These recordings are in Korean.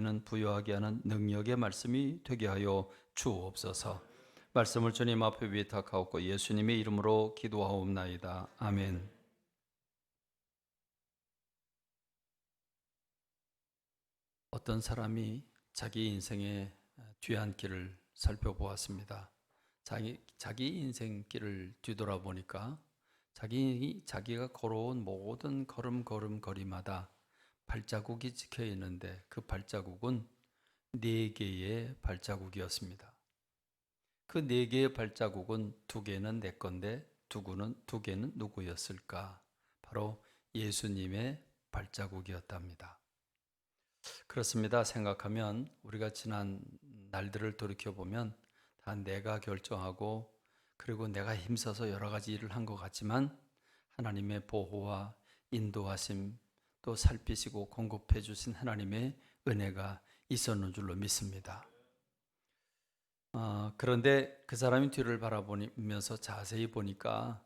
우리는 부요하게 하는 능력의 말씀이 되게 하여 주옵소서. 말씀을 주님 앞에 위탁하옵고 예수님의 이름으로 기도하옵나이다. 아멘. 어떤 사람이 자기 인생의 뒤안길을 살펴보았습니다. 자기 인생길을 뒤돌아보니까 자기가 걸어온 모든 걸음걸음거리마다 발자국이 찍혀 있는데 그 발자국은 4개의 발자국이었습니다. 그 4개의 발자국은 2개는 내 건데 2개는 누구였을까? 바로 예수님의 발자국이었답니다. 그렇습니다. 생각하면 우리가 지난 날들을 돌이켜보면 다 내가 결정하고 그리고 내가 힘써서 여러 가지 일을 한 것 같지만 하나님의 보호와 인도하심 또 살피시고 공급해 주신 하나님의 은혜가 있었는 줄로 믿습니다. 그런데 그 사람이 뒤를 바라보면서 자세히 보니까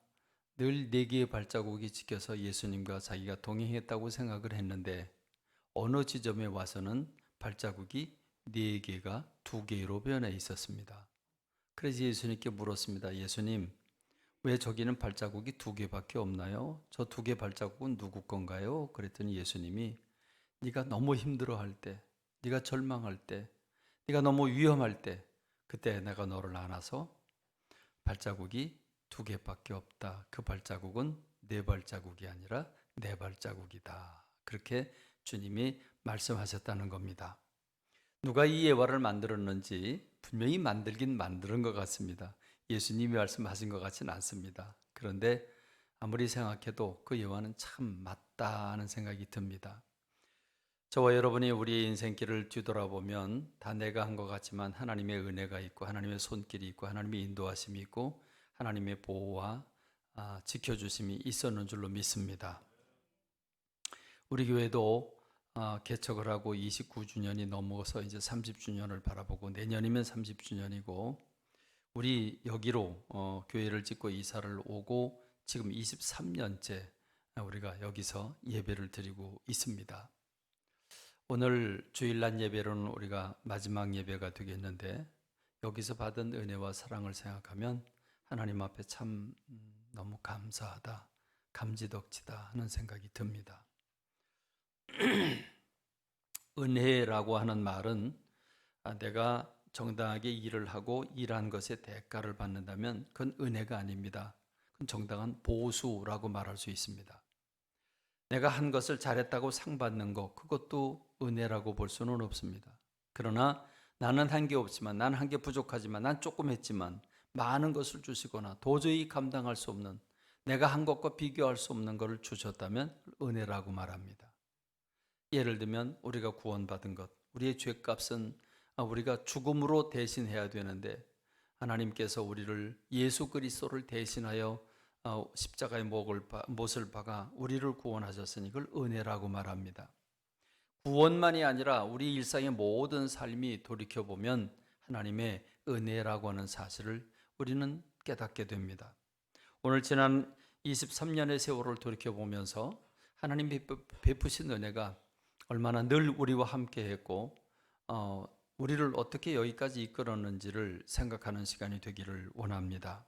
늘 4개의 발자국이 찍혀서 예수님과 자기가 동행했다고 생각을 했는데 어느 지점에 와서는 발자국이 4개가 2개로 변해 있었습니다. 그래서 예수님께 물었습니다. 예수님, 왜 저기는 발자국이 2개밖에 없나요? 저 2개 발자국은 누구 건가요? 그랬더니 예수님이 네가 너무 힘들어할 때, 네가 절망할 때, 네가 너무 위험할 때 그때 내가 너를 안아서 발자국이 2개밖에 없다. 그 발자국은 4발자국이 아니라 4발자국이다. 그렇게 주님이 말씀하셨다는 겁니다. 누가 이 예화를 만들었는지 분명히 만들긴 만드는 것 같습니다. 예수님이 말씀하신 것 같지는 않습니다. 그런데 아무리 생각해도 그 예화는 참 맞다 하는 생각이 듭니다. 저와 여러분이 우리의 인생길을 뒤돌아보면 다 내가 한 것 같지만 하나님의 은혜가 있고 하나님의 손길이 있고 하나님의 인도하심이 있고 하나님의 보호와 지켜주심이 있었는 줄로 믿습니다. 우리 교회도 개척을 하고 29주년이 넘어서 이제 30주년을 바라보고 내년이면 30주년이고 우리 여기로 교회를 짓고 이사를 오고 지금 23년째 우리가 여기서 예배를 드리고 있습니다. 오늘 주일날 예배로는 우리가 마지막 예배가 되겠는데 여기서 받은 은혜와 사랑을 생각하면 하나님 앞에 참 너무 감사하다, 감지덕지다 하는 생각이 듭니다. 은혜라고 하는 말은 내가 정당하게 일을 하고 일한 것의 대가를 받는다면 그건 은혜가 아닙니다. 그건 정당한 보수라고 말할 수 있습니다. 내가 한 것을 잘했다고 상 받는 것, 그것도 은혜라고 볼 수는 없습니다. 그러나 나는 한 게 없지만, 난 한 게 부족하지만, 난 조금 했지만 많은 것을 주시거나 도저히 감당할 수 없는, 내가 한 것과 비교할 수 없는 것을 주셨다면 은혜라고 말합니다. 예를 들면 우리가 구원받은 것, 우리의 죄값은 우리가 죽음으로 대신해야 되는데 하나님께서 우리를 예수 그리스도를 대신하여 십자가의 못을 박아 우리를 구원하셨으니 그걸 은혜라고 말합니다. 구원만이 아니라 우리 일상의 모든 삶이 돌이켜보면 하나님의 은혜라고 하는 사실을 우리는 깨닫게 됩니다. 오늘 지난 23년의 세월을 돌이켜보면서 하나님 베푸신 은혜가 얼마나 늘 우리와 함께 했고 우리를 어떻게 여기까지 이끌었는지를 생각하는 시간이 되기를 원합니다.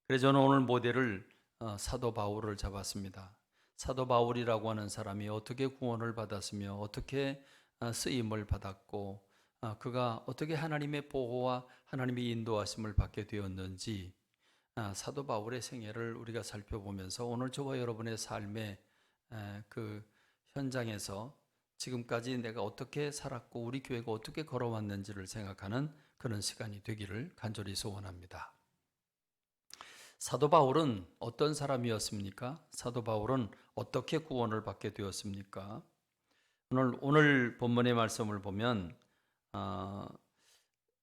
그래서 저는 오늘 모델을 사도 바울을 잡았습니다. 사도 바울이라고 하는 사람이 어떻게 구원을 받았으며 어떻게 쓰임을 받았고 그가 어떻게 하나님의 보호와 하나님의 인도하심을 받게 되었는지 사도 바울의 생애를 우리가 살펴보면서 오늘 저와 여러분의 삶의 그 현장에서 지금까지 내가 어떻게 살았고 우리 교회가 어떻게 걸어왔는지를 생각하는 그런 시간이 되기를 간절히 소원합니다. 사도 바울은 어떤 사람이었습니까? 사도 바울은 어떻게 구원을 받게 되었습니까? 오늘 본문의 말씀을 보면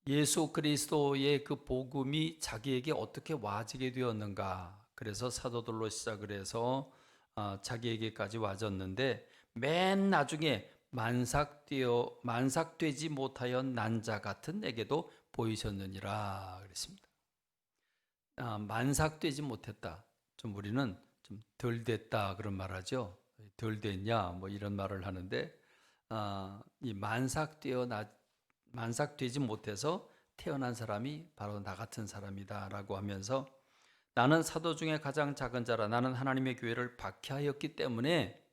예수 그리스도의 그 복음이 자기에게 어떻게 와지게 되었는가? 그래서 사도들로 시작을 해서 자기에게까지 와졌는데 맨 나중에 만삭되지 못하여 난 자 같은 내게도 보이셨느니라 그랬습니다. 만삭되지 못했다. 좀 우리는 좀 덜 됐다 그런 말하죠. 덜 됐냐 뭐 이런 말을 하는데 이 만삭되지 못해서 태어난 사람이 바로 나 같은 사람이다라고 하면서 나는 사도 중에 가장 작은 자라 나는 하나님의 교회를 박해하였기 때문에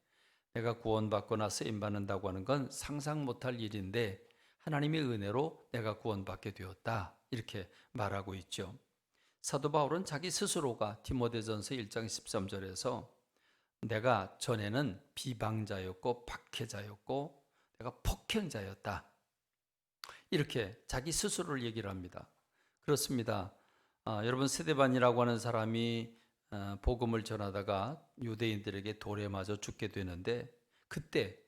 내가 구원받거나 쓰임받는다고 하는 건 상상 못할 일인데 하나님의 은혜로 내가 구원받게 되었다 이렇게 말하고 있죠. 사도 바울은 자기 스스로가 디모데전서 1장 13절에서 내가 전에는 비방자였고 박해자였고 내가 폭행자였다 이렇게 자기 스스로를 얘기를 합니다. 그렇습니다. 여러분 스데반이라고 하는 사람이 복음을 전하다가 유대인들에게 돌에 맞아 죽게 되는데 그때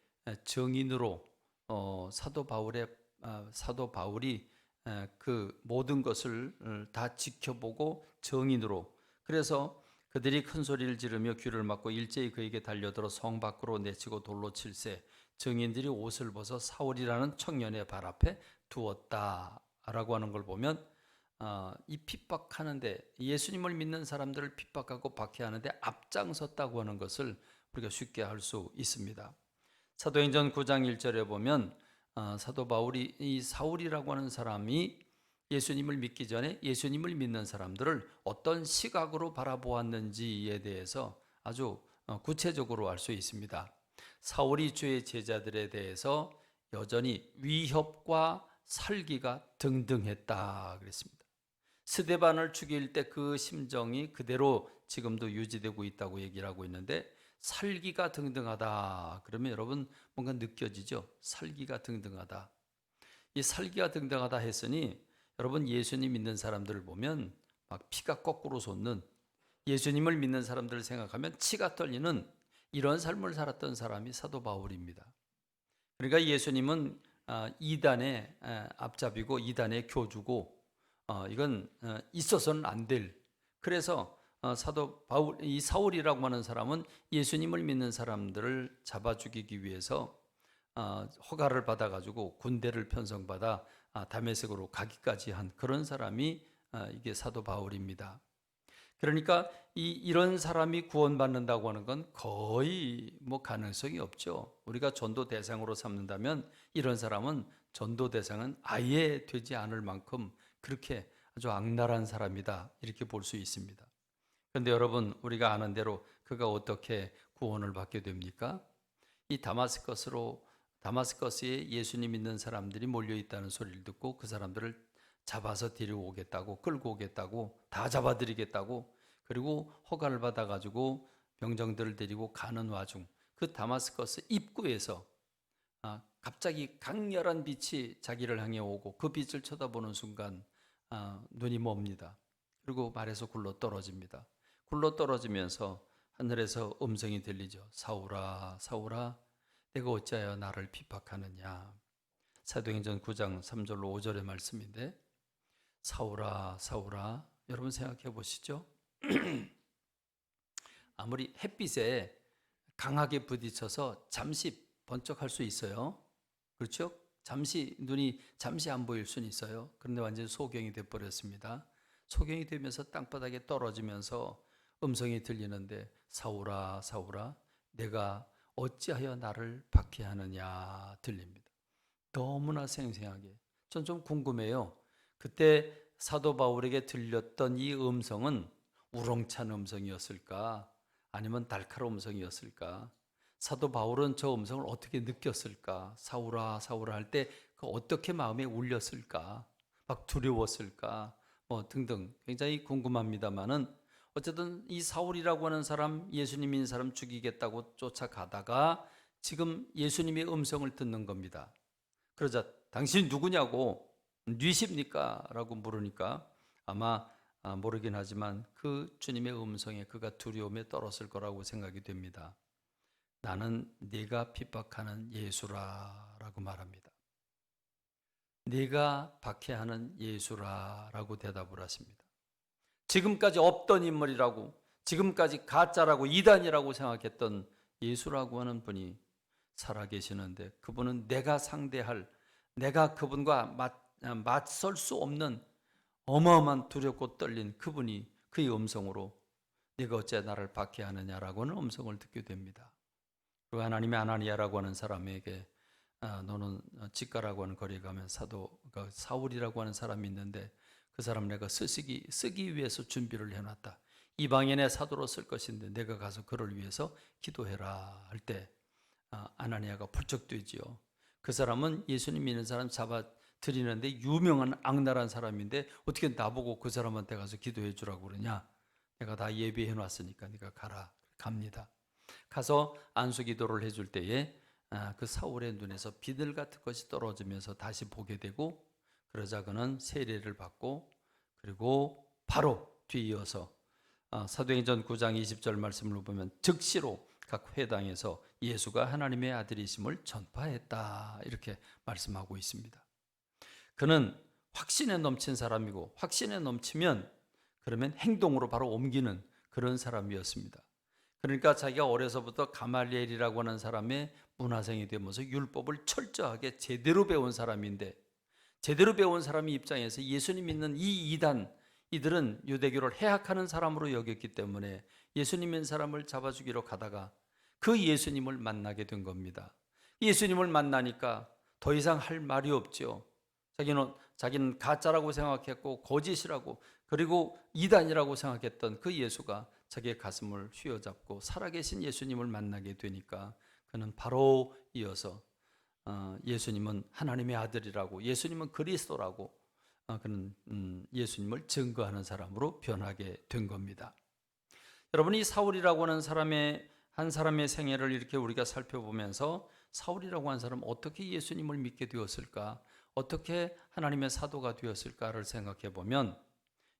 정인으로 사도 바울이 그 모든 것을 다 지켜보고 정인으로 그래서 그들이 큰 소리를 지르며 귀를 막고 일제히 그에게 달려들어 성 밖으로 내치고 돌로 칠세 정인들이 옷을 벗어 사울이라는 청년의 발 앞에 두었다라고 하는 걸 보면 이 핍박하는데 예수님을 믿는 사람들을 핍박하고 박해하는데 앞장섰다고 하는 것을 우리가 쉽게 알 수 있습니다. 사도행전 9장 1절에 보면 사도 바울이 이 사울이라고 하는 사람이 예수님을 믿기 전에 예수님을 믿는 사람들을 어떤 시각으로 바라보았는지에 대해서 아주 구체적으로 알 수 있습니다. 사울이 주의 제자들에 대해서 여전히 위협과 살기가 등등했다 그랬습니다. 스데반을 죽일 때 그 심정이 그대로 지금도 유지되고 있다고 얘기를 하고 있는데 살기가 등등하다 그러면 여러분 뭔가 느껴지죠? 살기가 등등하다. 이 살기가 등등하다 했으니 여러분 예수님 믿는 사람들을 보면 막 피가 거꾸로 솟는 예수님을 믿는 사람들을 생각하면 치가 떨리는 이런 삶을 살았던 사람이 사도 바울입니다. 그러니까 예수님은 이단의 앞잡이고 이단의 교주고 이건 있어서는 안 될. 그래서 사도 바울 이 사울이라고 하는 사람은 예수님을 믿는 사람들을 잡아 죽이기 위해서 허가를 받아 가지고 군대를 편성받아 다메섹으로 가기까지 한 그런 사람이 이게 사도 바울입니다. 그러니까 이런 사람이 구원받는다고 하는 건 거의 뭐 가능성이 없죠. 우리가 전도 대상으로 삼는다면 이런 사람은 전도 대상은 아예 되지 않을 만큼 그렇게 아주 악랄한 사람이다 이렇게 볼 수 있습니다. 그런데 여러분 우리가 아는 대로 그가 어떻게 구원을 받게 됩니까? 이 다마스커스에 예수님 믿는 사람들이 몰려 있다는 소리를 듣고 그 사람들을 잡아서 데리고 오겠다고 끌고 오겠다고 다 잡아들이겠다고 그리고 허가를 받아가지고 병정들을 데리고 가는 와중 그 다마스커스 입구에서 갑자기 강렬한 빛이 자기를 향해 오고 그 빛을 쳐다보는 순간 눈이 멉니다. 그리고 발에서 굴러 떨어집니다. 굴러 떨어지면서 하늘에서 음성이 들리죠. 사울아 사울아 내가 어찌하여 나를 핍박하느냐. 사도행전 9장 3절로 5절의 말씀인데 사울아 사울아 여러분 생각해 보시죠. 아무리 햇빛에 강하게 부딪혀서 잠시 번쩍할 수 있어요. 그렇죠? 눈이 잠시 안 보일 수는 있어요. 그런데 완전히 소경이 돼버렸습니다. 소경이 되면서 땅바닥에 떨어지면서 음성이 들리는데 사울아 사울아 내가 어찌하여 나를 박해하느냐 들립니다. 너무나 생생하게. 전 좀 궁금해요. 그때 사도 바울에게 들렸던 이 음성은 우렁찬 음성이었을까? 아니면 날카로운 음성이었을까? 사도 바울은 저 음성을 어떻게 느꼈을까? 사울아, 사울아 할 때 그 어떻게 마음에 울렸을까? 막 두려웠을까? 뭐 등등 굉장히 궁금합니다만은 어쨌든 이 사울이라고 하는 사람, 예수님인 사람 죽이겠다고 쫓아가다가 지금 예수님의 음성을 듣는 겁니다. 그러자 당신 누구냐고 뉘십니까? 라고 물으니까 아마 모르긴 하지만 그 주님의 음성에 그가 두려움에 떨었을 거라고 생각이 됩니다. 나는 네가 핍박하는 예수라 라고 말합니다. 네가 박해하는 예수라 라고 대답을 하십니다. 지금까지 없던 인물이라고 지금까지 가짜라고 이단이라고 생각했던 예수라고 하는 분이 살아계시는데 그분은 내가 상대할 내가 그분과 맞설 수 없는 어마어마한 두렵고 떨린 그분이 그의 음성으로 네가 어째 나를 박해하느냐라고 하는 음성을 듣게 됩니다. 그리고 하나님의 아나니아라고 하는 사람에게 너는 직가라고 하는 거리에 가면 사도가 사울이라고 하는 사람이 있는데 그 사람 내가 쓰기 위해서 준비를 해놨다. 이방인의 사도로 쓸 것인데 내가 가서 그를 위해서 기도해라 할 때 아나니아가 펄쩍 뛰지요. 그 사람은 예수님 믿는 사람 잡아 드리는데 유명한 악랄한 사람인데 어떻게 나보고 그 사람한테 가서 기도해 주라고 그러냐. 내가 다 예비해 놨으니까 네가 가라. 갑니다. 가서 안수 기도를 해줄 때에 그 사울의 눈에서 비늘 같은 것이 떨어지면서 다시 보게 되고, 그러자 그는 세례를 받고, 그리고 바로 뒤이어서 사도행전 9장 20절 말씀을 보면 즉시로 각 회당에서 예수가 하나님의 아들이심을 전파했다 이렇게 말씀하고 있습니다. 그는 확신에 넘친 사람이고, 확신에 넘치면 그러면 행동으로 바로 옮기는 그런 사람이었습니다. 그러니까 자기가 어려서부터 가말리엘이라고 하는 사람의 문화생이 되면서 율법을 철저하게 제대로 배운 사람인데, 제대로 배운 사람의 입장에서 예수님 믿는 이 이단, 이들은 유대교를 해악하는 사람으로 여겼기 때문에 예수님 믿는 사람을 잡아주기로 가다가 그 예수님을 만나게 된 겁니다. 예수님을 만나니까 더 이상 할 말이 없죠. 자기는 가짜라고 생각했고 거짓이라고, 그리고 이단이라고 생각했던 그 예수가 자기의 가슴을 휘어잡고 살아계신 예수님을 만나게 되니까 그는 바로 이어서 예수님은 하나님의 아들이라고, 예수님은 그리스도라고, 그는 예수님을 증거하는 사람으로 변하게 된 겁니다. 여러분, 이 사울이라고 하는 한 사람의 생애를 이렇게 우리가 살펴보면서 사울이라고 하는 사람은 어떻게 예수님을 믿게 되었을까, 어떻게 하나님의 사도가 되었을까를 생각해 보면,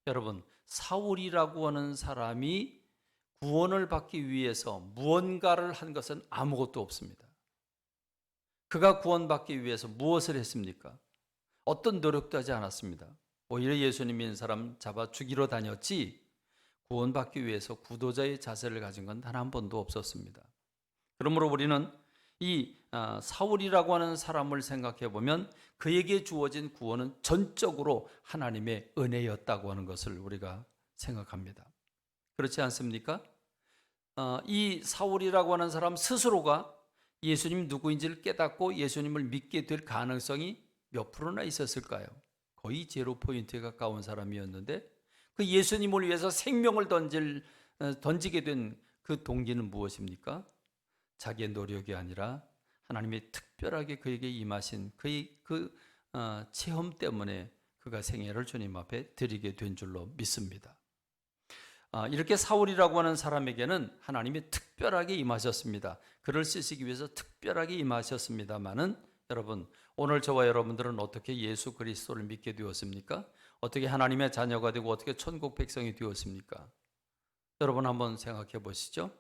여러분, 사울이라고 하는 사람이 구원을 받기 위해서 무언가를 한 것은 아무것도 없습니다. 그가 구원받기 위해서 무엇을 했습니까? 어떤 노력도 하지 않았습니다. 오히려 예수님 믿는 사람 잡아 죽이러 다녔지 구원받기 위해서 구도자의 자세를 가진 건 단 한 번도 없었습니다. 그러므로 우리는 이 사울이라고 하는 사람을 생각해 보면 그에게 주어진 구원은 전적으로 하나님의 은혜였다고 하는 것을 우리가 생각합니다. 그렇지 않습니까? 이 사울이라고 하는 사람 스스로가 예수님 누구인지를 깨닫고 예수님을 믿게 될 가능성이 몇 프로나 있었을까요? 거의 제로 포인트에 가까운 사람이었는데 그 예수님을 위해서 생명을 던지게 된 그 동기는 무엇입니까? 자기의 노력이 아니라 하나님의 특별하게 그에게 임하신 그 체험 때문에 그가 생애를 주님 앞에 드리게 된 줄로 믿습니다. 이렇게 사울이라고 하는 사람에게는 하나님이 특별하게 임하셨습니다. 그를 쓰시기 위해서 특별하게 임하셨습니다마는 여러분, 오늘 저와 여러분들은 어떻게 예수 그리스도를 믿게 되었습니까? 어떻게 하나님의 자녀가 되고 어떻게 천국 백성이 되었습니까? 여러분 한번 생각해 보시죠.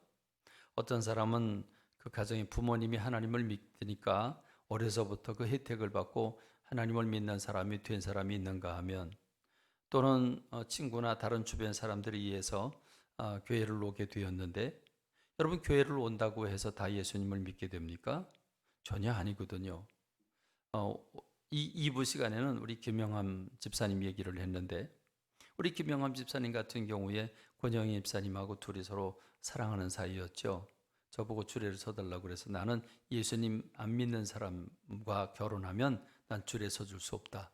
어떤 사람은 그 가정의 부모님이 하나님을 믿으니까 어려서부터 그 혜택을 받고 하나님을 믿는 사람이 된 사람이 있는가 하면, 또는 친구나 다른 주변 사람들에 의해서 교회를 오게 되었는데, 여러분 교회를 온다고 해서 다 예수님을 믿게 됩니까? 전혀 아니거든요. 이 2부 시간에는 우리 김영함 집사님 얘기를 했는데, 우리 김영함 집사님 같은 경우에 권영희 집사님하고 둘이 서로 사랑하는 사이였죠. 저보고 주례를 서달라고 그래서 나는 예수님 안 믿는 사람과 결혼하면 난 주례 서줄 수 없다.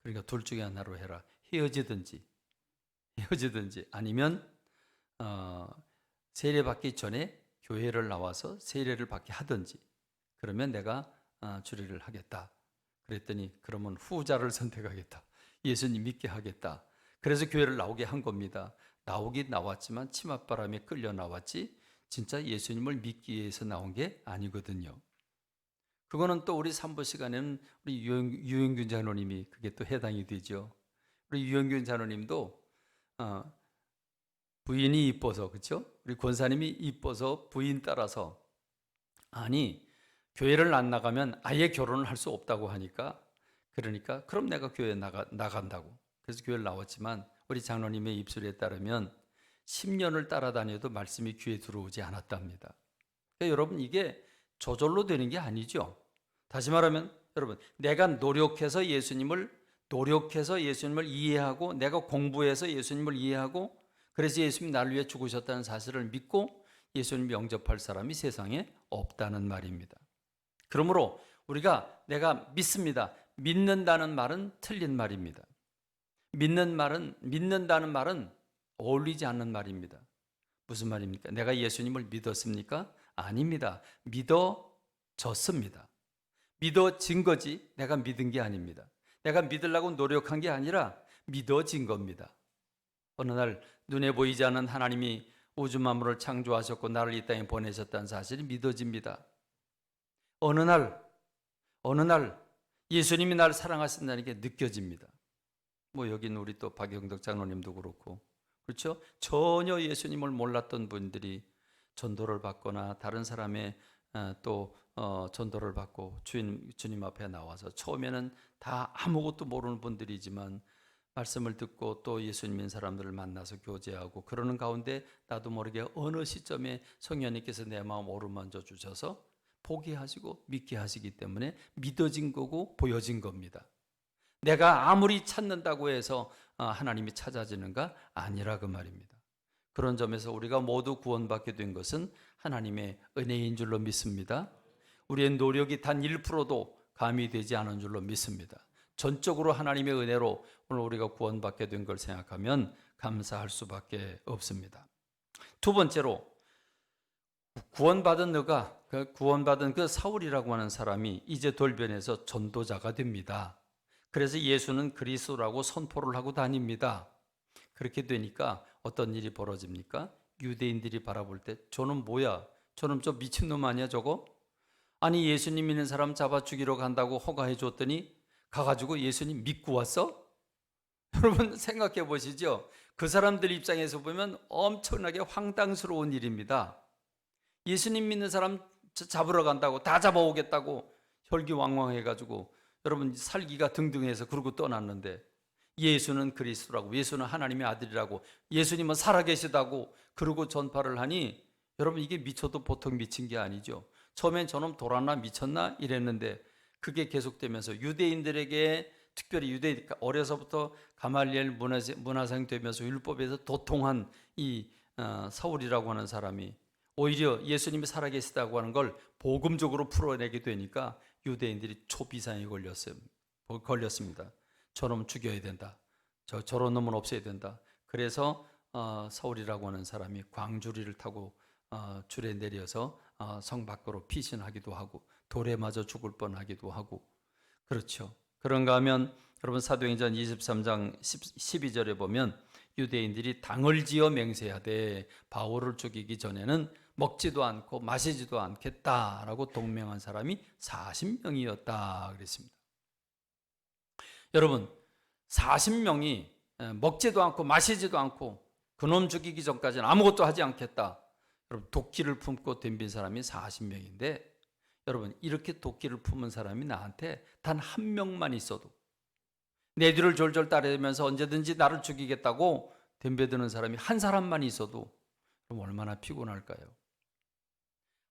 그러니까 둘 중에 하나로 해라. 헤어지든지 아니면 세례 받기 전에 교회를 나와서 세례를 받게 하든지, 그러면 내가 주례를 하겠다. 그랬더니 그러면 후자를 선택하겠다. 예수님 믿게 하겠다. 그래서 교회를 나오게 한 겁니다. 나오긴 나왔지만 치맛바람에 끌려 나왔지 진짜 예수님을 믿기 위해서 나온 게 아니거든요. 그거는 또 우리 3부 시간에는 우리 유영균 장로님이 그게 또 해당이 되죠. 우리 유영균 장로님도 부인이 이뻐서, 그렇죠? 우리 권사님이 이뻐서 부인 따라서, 아니 교회를 안 나가면 아예 결혼을 할 수 없다고 하니까, 그러니까 그럼 내가 교회 나간다고. 그래서 교회를 나왔지만 우리 장로님의 입술에 따르면 10년을 따라다녀도 말씀이 귀에 들어오지 않았답니다. 그러니까 여러분 이게 저절로 되는 게 아니죠. 다시 말하면 여러분, 내가 노력해서 예수님을 이해하고, 내가 공부해서 예수님을 이해하고, 그래서 예수님이 나를 위해 죽으셨다는 사실을 믿고 예수님을 영접할 사람이 세상에 없다는 말입니다. 그러므로 내가 믿습니다. 믿는다는 말은 틀린 말입니다. 믿는다는 말은 어울리지 않는 말입니다. 무슨 말입니까? 내가 예수님을 믿었습니까? 아닙니다. 믿어졌습니다. 믿어진 거지 내가 믿은 게 아닙니다. 내가 믿으려고 노력한 게 아니라 믿어진 겁니다. 어느 날 눈에 보이지 않는 하나님이 우주 만물을 창조하셨고 나를 이 땅에 보내셨다는 사실이 믿어집니다. 어느 날 예수님이 나를 사랑하신다는 게 느껴집니다. 여긴 우리 또 박영덕 장로님도 그렇고, 그렇죠? 전혀 예수님을 몰랐던 분들이 전도를 받거나 다른 사람의 또 전도를 받고 주님 앞에 나와서 처음에는 다 아무것도 모르는 분들이지만 말씀을 듣고 또 예수님 믿는 사람들을 만나서 교제하고 그러는 가운데 나도 모르게 어느 시점에 성령님께서 내 마음 어루만져 주셔서 보게 하시고 믿게 하시기 때문에 믿어진 거고 보여진 겁니다. 내가 아무리 찾는다고 해서 하나님이 찾아지는가? 아니라 그 말입니다. 그런 점에서 우리가 모두 구원받게 된 것은 하나님의 은혜인 줄로 믿습니다. 우리의 노력이 단 1%도 가미되지 않은 줄로 믿습니다. 전적으로 하나님의 은혜로 오늘 우리가 구원받게 된 걸 생각하면 감사할 수밖에 없습니다. 두 번째로 구원받은 그 사울이라고 하는 사람이 이제 돌변해서 전도자가 됩니다. 그래서 예수는 그리스도라고 선포를 하고 다닙니다. 그렇게 되니까 어떤 일이 벌어집니까? 유대인들이 바라볼 때 저는 뭐야? 저는 저 미친놈 아니야 저거? 아니 예수님 믿는 사람 잡아 죽이러 간다고 허가해 줬더니 가가지고 예수님 믿고 왔어? 여러분 생각해 보시죠. 그 사람들 입장에서 보면 엄청나게 황당스러운 일입니다. 예수님 믿는 사람 잡으러 간다고 다 잡아오겠다고 혈기왕왕해가지고 여러분 살기가 등등해서 그러고 떠났는데 예수는 그리스도라고, 예수는 하나님의 아들이라고, 예수님은 살아계시다고 그러고 전파를 하니 여러분 이게 미쳐도 보통 미친 게 아니죠. 처음엔 저놈 돌았나 미쳤나 이랬는데 그게 계속되면서 유대인들에게 특별히 어려서부터 가말리엘 문화생 되면서 율법에서 도통한 이 사울이라고 하는 사람이 오히려 예수님이 살아계시다고 하는 걸 복음적으로 풀어내게 되니까 유대인들이 초비상에 걸렸습니다. 저놈 죽여야 된다. 저런 놈은 없애야 된다. 그래서 사울이라고 하는 사람이 광주리를 타고 줄에 내려서 성 밖으로 피신하기도 하고 돌에 맞아 죽을 뻔하기도 하고 그렇죠. 그런가 하면 여러분 사도행전 23장 12절에 보면 유대인들이 당을 지어 맹세하되 바울을 죽이기 전에는 먹지도 않고 마시지도 않겠다라고 동맹한 사람이 40명이었다 그랬습니다. 여러분 40명이 먹지도 않고 마시지도 않고 그놈 죽이기 전까지는 아무것도 하지 않겠다. 여러분 도끼를 품고 덤빈 사람이 40명인데 여러분 이렇게 도끼를 품은 사람이 나한테 단 한 명만 있어도 내 뒤를 졸졸 따르면서 언제든지 나를 죽이겠다고 덤벼드는 사람이 한 사람만 있어도 그럼 얼마나 피곤할까요?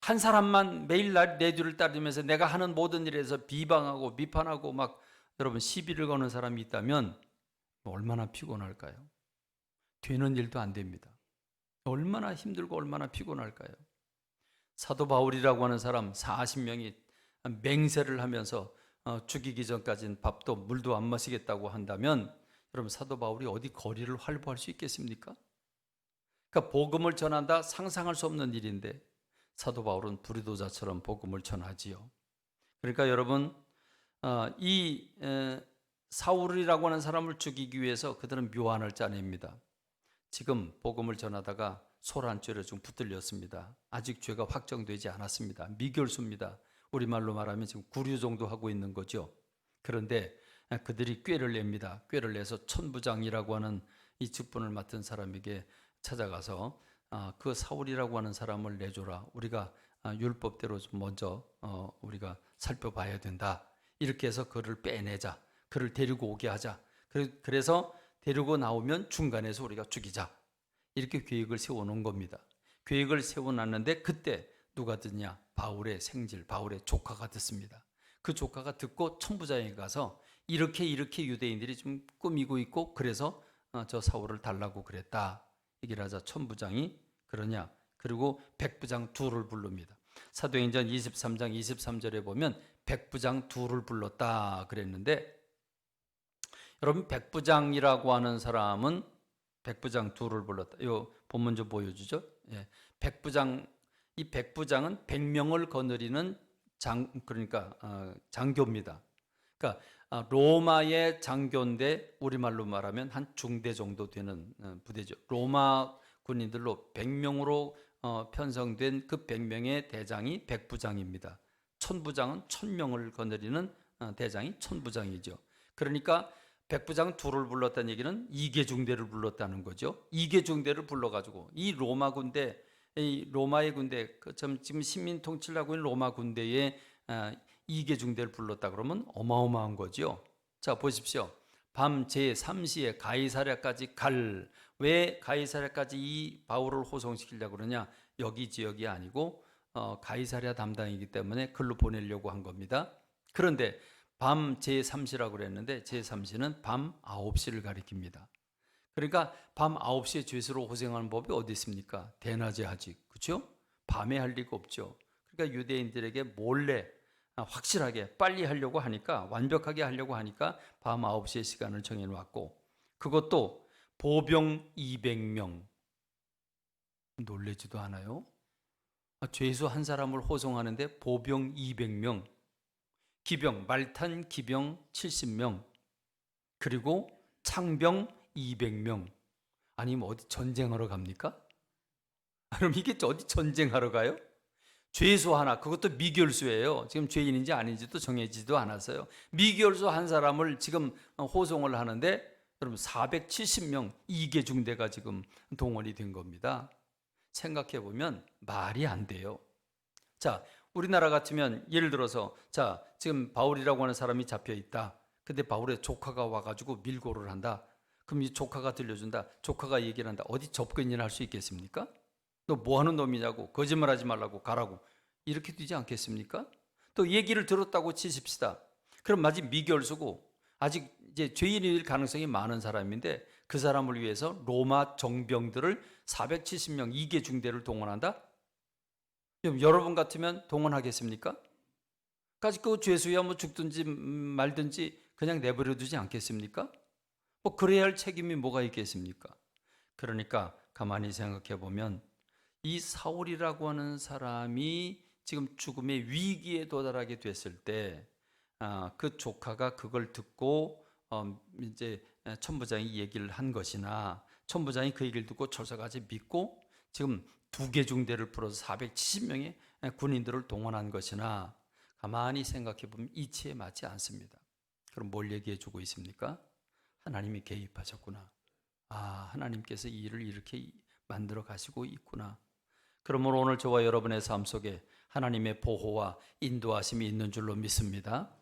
한 사람만 매일 내 뒤를 따르면서 내가 하는 모든 일에서 비방하고 비판하고 막 여러분 시비를 거는 사람이 있다면 얼마나 피곤할까요? 되는 일도 안 됩니다. 얼마나 힘들고 얼마나 피곤할까요? 사도 바울이라고 하는 사람 40명이 맹세를 하면서 죽이기 전까지는 밥도 물도 안 마시겠다고 한다면 여러분 사도 바울이 어디 거리를 활보할 수 있겠습니까? 그러니까 복음을 전한다 상상할 수 없는 일인데 사도 바울은 부리도자처럼 복음을 전하지요. 그러니까 여러분 이 사울이라고 하는 사람을 죽이기 위해서 그들은 묘안을 짜냅니다. 지금 복음을 전하다가 소란죄로 좀 붙들렸습니다. 아직 죄가 확정되지 않았습니다. 미결수입니다. 우리말로 말하면 지금 구류 정도 하고 있는 거죠. 그런데 그들이 꾀를 냅니다. 꾀를 내서 천부장이라고 하는 이 직분을 맡은 사람에게 찾아가서 그 사울이라고 하는 사람을 내줘라. 우리가 율법대로 좀 먼저 우리가 살펴봐야 된다. 이렇게 해서 그를 빼내자. 그를 데리고 오게 하자. 그래서 데리고 나오면 중간에서 우리가 죽이자. 이렇게 계획을 세워놓은 겁니다. 계획을 세워놨는데 그때 누가 듣냐? 바울의 생질, 바울의 조카가 듣습니다. 그 조카가 듣고 천부장에 가서 이렇게 유대인들이 좀 꾸미고 있고 그래서 저 사울을 달라고 그랬다. 얘기를 하자 천부장이 그러냐? 그리고 백부장 둘을 부릅니다. 사도행전 23장 23절에 보면 백부장 둘을 불렀다 그랬는데, 여러분 백부장이라고 하는 사람은 백부장 둘을 불렀다. 이 본문 좀 보여주죠. 예. 백부장, 이 백부장은 100명을 거느리는 그러니까 장교입니다. 그러니까 로마의 장교인데 우리말로 말하면 한 중대 정도 되는 부대죠. 로마 군인들로 100명으로 편성된 그 100명의 대장이 백부장입니다. 천부장은 1000명을 거느리는 대장이 천부장이죠. 그러니까 백부장 둘을 불렀다는 얘기는 이계중대를 불렀다는 거죠. 이계중대를 불러가지고 이 로마 군대, 이 로마의 군대, 지금 식민 통치를 하고 있는 로마 군대의 이계중대를 불렀다 그러면 어마어마한 거죠. 자, 보십시오. 밤 제3시에 가이사랴까지 왜 가이사랴까지 이 바울을 호송시키려고 그러냐? 여기 지역이 아니고 가이사랴 담당이기 때문에 글로 보내려고 한 겁니다. 그런데 밤 제3시라고 그랬는데 제3시는 밤 9시를 가리킵니다. 그러니까 밤 9시에 죄수로 호생하는 법이 어디 있습니까? 대낮에 하지. 그렇죠? 밤에 할 리가 없죠. 그러니까 유대인들에게 몰래 확실하게 빨리 하려고 하니까, 완벽하게 하려고 하니까 밤 9시의 시간을 정해 놓았고, 그것도 보병 200명. 놀라지도 않아요? 죄수 한 사람을 호송하는데 보병 200명, 기병, 말탄 기병 70명, 그리고 창병 200명. 아니면 어디 전쟁하러 갑니까? 그럼 이게 어디 전쟁하러 가요? 죄수 하나, 그것도 미결수예요. 지금 죄인인지 아닌지도 정해지지도 않았어요. 미결수 한 사람을 지금 호송을 하는데, 여러분 470명 이계중대가 지금 동원이 된 겁니다. 생각해 보면 말이 안 돼요. 자, 우리나라 같으면 예를 들어서, 자, 지금 바울이라고 하는 사람이 잡혀 있다. 근데 바울의 조카가 와가지고 밀고를 한다. 그럼 이 조카가 들려준다. 조카가 얘기를 한다. 어디 접근이나 할 수 있겠습니까? 너 뭐 하는 놈이냐고, 거짓말하지 말라고 가라고, 이렇게 되지 않겠습니까? 또 얘기를 들었다고 치십시다. 그럼 아직 미결수고 아직 이제 죄인일 가능성이 많은 사람인데, 그 사람을 위해서 로마 정병들을 470명 이계 중대를 동원한다? 그럼 여러분 같으면 동원하겠습니까? 까짓 그 죄수야 뭐 죽든지 말든지 그냥 내버려 두지 않겠습니까? 뭐 그래야 할 책임이 뭐가 있겠습니까? 그러니까 가만히 생각해 보면 이 사울이라고 하는 사람이 지금 죽음의 위기에 도달하게 됐을 때, 그 조카가 그걸 듣고 이제 천부장이 얘기를 한 것이나, 천부장이 그 얘기를 듣고 철석같이 믿고 지금 2개 중대를 풀어서 470명의 군인들을 동원한 것이나, 가만히 생각해 보면 이치에 맞지 않습니다. 그럼 뭘 얘기해 주고 있습니까? 하나님이 개입하셨구나. 하나님께서 이 일을 이렇게 만들어 가시고 있구나. 그러므로 오늘 저와 여러분의 삶 속에 하나님의 보호와 인도하심이 있는 줄로 믿습니다.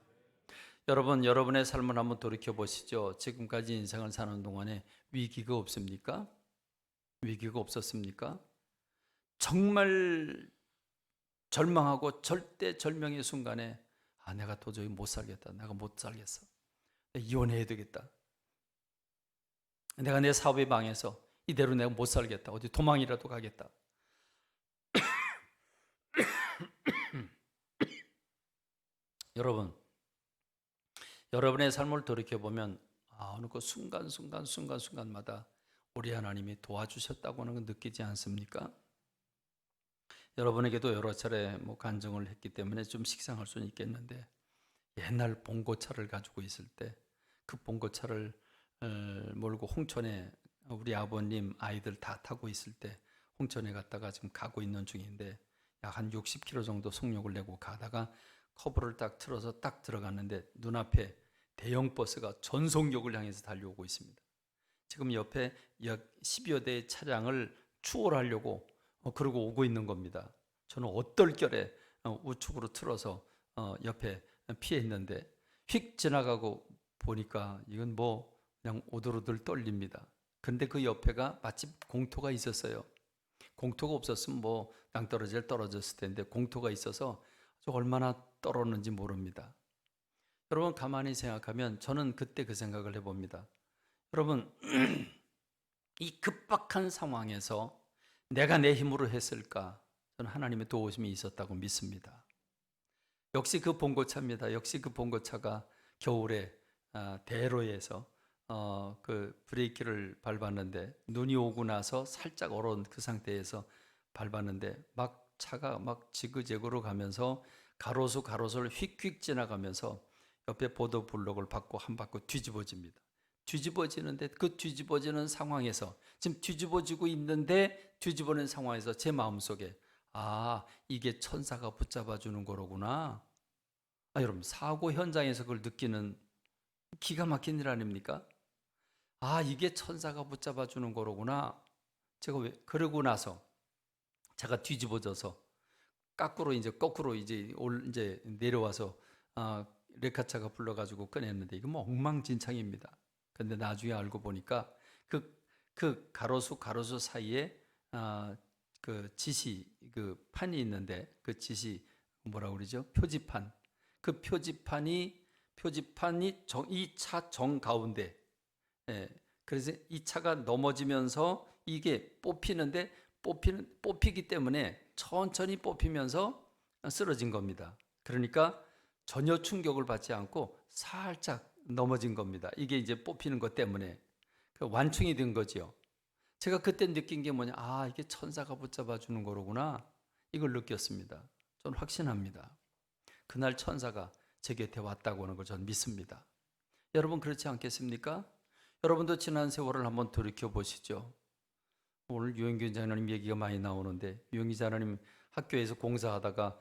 여러분, 여러분의 삶을 한번 돌이켜 보시죠. 지금까지 인생을 사는 동안에 위기가 없습니까? 위기가 없었습니까? 정말 절망하고 절대절명의 순간에 내가 도저히 못 살겠다. 내가 못 살겠어. 이혼해야 되겠다. 내가 내 사업에 망해서 이대로 내가 못 살겠다. 어디 도망이라도 가겠다. 여러분, 여러분의 삶을 돌이켜보면 어느 그 순간순간마다 우리 하나님이 도와주셨다고 하는 걸 느끼지 않습니까? 여러분에게도 여러 차례 간증을 했기 때문에 좀 식상할 수는 있겠는데, 옛날 봉고차를 가지고 있을 때 그 봉고차를 몰고 홍천에 우리 아버님 아이들 다 타고 있을 때 홍천에 갔다가 지금 가고 있는 중인데, 약 한 60km 정도 속력을 내고 가다가 커브를 딱 틀어서 딱 들어갔는데 눈앞에 대형 버스가 전속력을 향해서 달려오고 있습니다. 지금 옆에 약 10여 대의 차량을 추월하려고 그러고 오고 있는 겁니다. 저는 어떨결에 우측으로 틀어서 옆에 피했는데, 휙 지나가고 보니까 이건 그냥 오들오들 떨립니다. 근데 그 옆에가 마침 공터가 있었어요. 공터가 없었으면 낭떠러지를 떨어졌을 텐데, 공터가 있어서 얼마나 떨었는지 모릅니다. 여러분, 가만히 생각하면 저는 그때 그 생각을 해봅니다. 여러분, 이 급박한 상황에서 내가 내 힘으로 했을까? 저는 하나님의 도우심이 있었다고 믿습니다. 역시 그 봉고차입니다. 역시 그 봉고차가 겨울에 대로에서 그 브레이크를 밟았는데 눈이 오고 나서 살짝 얼은 그 상태에서 밟았는데 막 차가 막 지그재그로 가면서 가로수를 휙휙 지나가면서 옆에 보도 블록을 받고 한 바퀴 뒤집어집니다. 뒤집어지는데 그 뒤집어지는 상황에서 지금 뒤집어지고 있는데 뒤집어낸 상황에서 제 마음속에 이게 천사가 붙잡아 주는 거로구나. 여러분 사고 현장에서 그걸 느끼는 기가 막힌 일 아닙니까? 이게 천사가 붙잡아 주는 거로구나. 제가 그러고 나서 제가 뒤집어져서 거꾸로 이제 내려와서 레카차가 불러가지고 꺼냈는데 이거 뭐 엉망진창입니다. 근데 나중에 알고 보니까 그 가로수 사이에 그 판이 있는데 그 뭐라고 그러죠? 표지판. 그 표지판이 이 차 정 가운데. 그래서 이 차가 넘어지면서 이게 뽑히기 때문에 천천히 뽑히면서 쓰러진 겁니다. 그러니까 전혀 충격을 받지 않고 살짝 넘어진 겁니다. 이게 이제 뽑히는 것 때문에 완충이 된 거지요. 제가 그때 느낀 게 뭐냐? 이게 천사가 붙잡아 주는 거로구나. 이걸 느꼈습니다. 전 확신합니다. 그날 천사가 제 곁에 왔다고 하는 걸 전 믿습니다. 여러분 그렇지 않겠습니까? 여러분도 지난 세월을 한번 돌이켜 보시죠. 오늘 유영규 장로님 얘기가 많이 나오는데 유영규 장로님 학교에서 공사하다가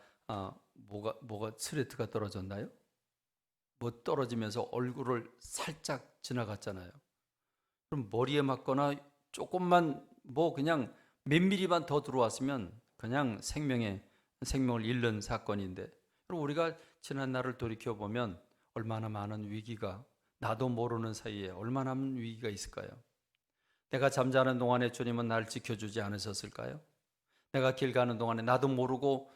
뭐가 스레트가 떨어졌나요? 뭐 떨어지면서 얼굴을 살짝 지나갔잖아요. 그럼 머리에 맞거나 조금만 그냥 몇 미리만 더 들어왔으면 그냥 생명을 잃는 사건인데, 그럼 우리가 지난 날을 돌이켜 보면 얼마나 많은 위기가 나도 모르는 사이에 얼마나 많은 위기가 있을까요? 내가 잠자는 동안에 주님은 날 지켜주지 않으셨을까요? 내가 길 가는 동안에 나도 모르고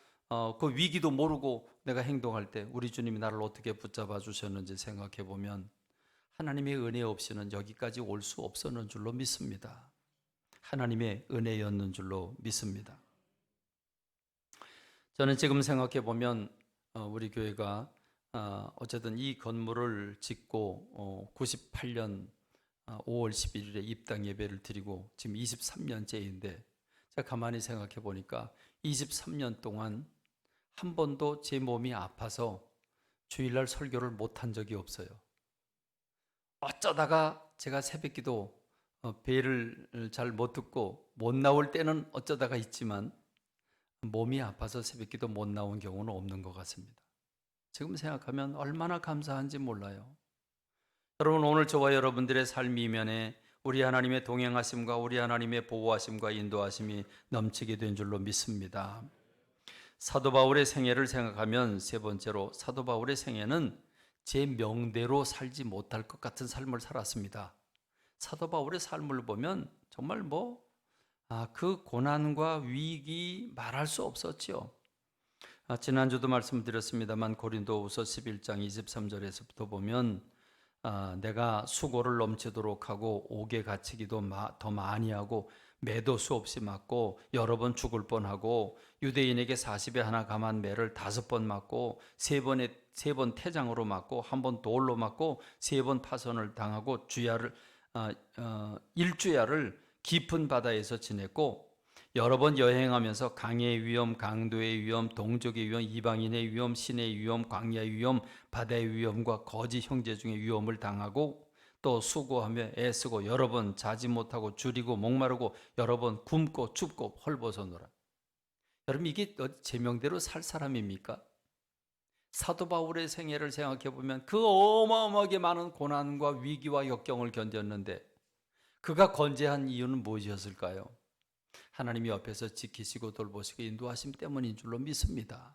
그 위기도 모르고 내가 행동할 때 우리 주님이 나를 어떻게 붙잡아 주셨는지 생각해 보면 하나님의 은혜 없이는 여기까지 올 수 없었는 줄로 믿습니다. 하나님의 은혜였는 줄로 믿습니다. 저는 지금 생각해 보면 우리 교회가 어쨌든 이 건물을 짓고 98년 5월 11일에 입당 예배를 드리고 지금 23년째인데 제가 가만히 생각해 보니까 23년 동안 한 번도 제 몸이 아파서 주일날 설교를 못한 적이 없어요. 어쩌다가 제가 새벽기도 배를 잘 못 듣고 못 나올 때는 어쩌다가 있지만 몸이 아파서 새벽기도 못 나온 경우는 없는 것 같습니다. 지금 생각하면 얼마나 감사한지 몰라요. 여러분 오늘 저와 여러분들의 삶 이면에 우리 하나님의 동행하심과 우리 하나님의 보호하심과 인도하심이 넘치게 된 줄로 믿습니다. 사도 바울의 생애를 생각하면 세 번째로 사도 바울의 생애는 제 명대로 살지 못할 것 같은 삶을 살았습니다. 사도 바울의 삶을 보면 정말 그 고난과 위기 말할 수 없었지요. 지난주도 말씀드렸습니다만 고린도후서 11장 23절에서부터 보면 내가 수고를 넘치도록 하고 옥에 갇히기도 더 많이 하고 매도 수없이 맞고 여러 번 죽을 뻔하고 유대인에게 40에 하나 감한 매를 5번 맞고 3번 태장으로 맞고 1번 돌로 맞고 3번 파선을 당하고 일주야를 깊은 바다에서 지냈고 여러 번 여행하면서 강의 위험, 강도의 위험, 동족의 위험, 이방인의 위험, 신의 위험, 광야의 위험, 바다의 위험과 거짓 형제 중의 위험을 당하고 또 수고하며 애쓰고 여러 번 자지 못하고 줄이고 목마르고 여러 번 굶고 춥고 헐벗어노라. 여러분 이게 제 명대로 살 사람입니까? 사도 바울의 생애를 생각해 보면 그 어마어마하게 많은 고난과 위기와 역경을 견뎠는데 그가 건재한 이유는 무엇이었을까요? 하나님이 옆에서 지키시고 돌보시고 인도하심 때문인 줄로 믿습니다.